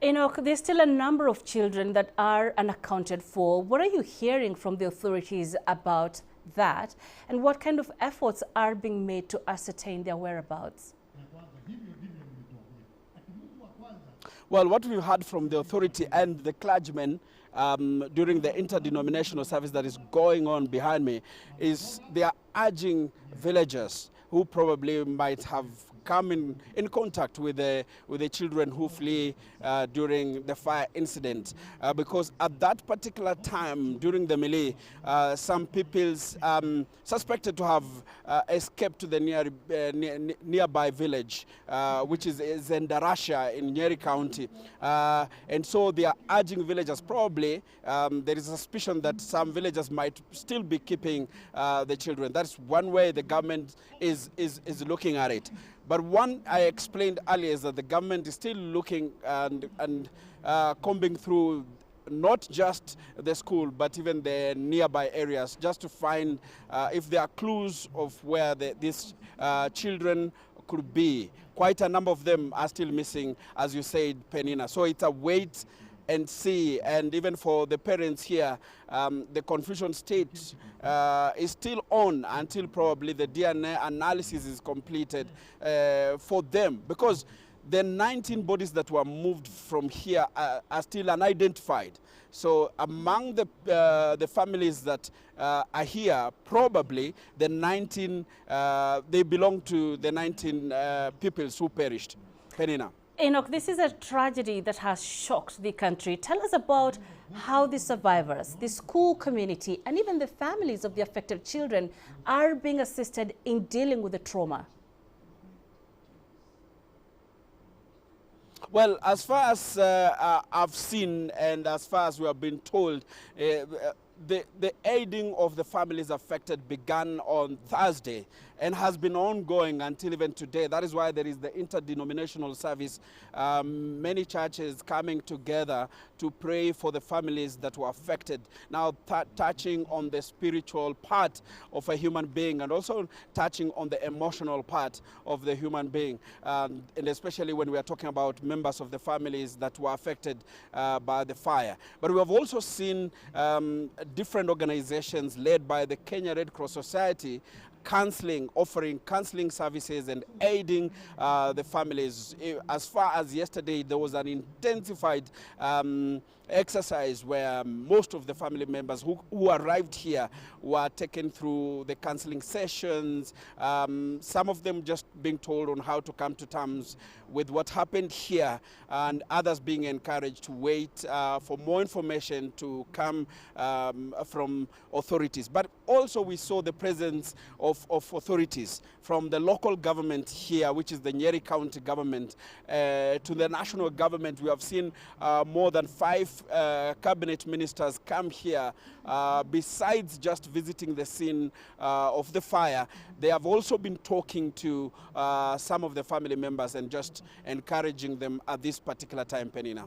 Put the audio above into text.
Enoch, there's still a number of children that are unaccounted for. What are you hearing from the authorities about that? And what kind of efforts are being made to ascertain their whereabouts? Well, what we heard from the authority and the clergymen during the interdenominational service that is going on behind me is they are urging villagers who probably might have come in contact with the children who flee during the fire incident, because at that particular time during the melee, some peoples suspected to have escaped to the nearby village, which is Endarasha in Nyeri County, and so they are urging villagers. Probably there is a suspicion that some villagers might still be keeping the children. That's one way the government is looking at it. But one I explained earlier is that the government is still looking and combing through not just the school, but even the nearby areas, just to find if there are clues of where these children could be. Quite a number of them are still missing, as you said, Penina. So it's a wait and see, and even for the parents here, the confusion state is still on until probably the DNA analysis is completed for them, because the 19 bodies that were moved from here are still unidentified. So among the families that are here, probably the 19, they belong to the 19 pupils who perished. Penina. Enoch, this is a tragedy that has shocked the country. Tell us about how the survivors, the school community, and even the families of the affected children are being assisted in dealing with the trauma. Well, as far as I've seen and as far as we have been told, the aiding of the families affected began on Thursday and has been ongoing until even today. That is why there is the interdenominational service, many churches coming together to pray for the families that were affected. Now touching on the spiritual part of a human being and also touching on the emotional part of the human being, and especially when we are talking about members of the families that were affected by the fire. But we have also seen different organizations led by the Kenya Red Cross Society offering counseling services and aiding the families. As far as yesterday, there was an intensified exercise where most of the family members who arrived here were taken through the counseling sessions, some of them just being told on how to come to terms with what happened here, and others being encouraged to wait for more information to come from authorities. But also we saw the presence of authorities from the local government here, which is the Nyeri County government, to the national government. We have seen more than 5 cabinet ministers come here. Besides just visiting the scene of the fire, they have also been talking to some of the family members and just encouraging them at this particular time, Penina.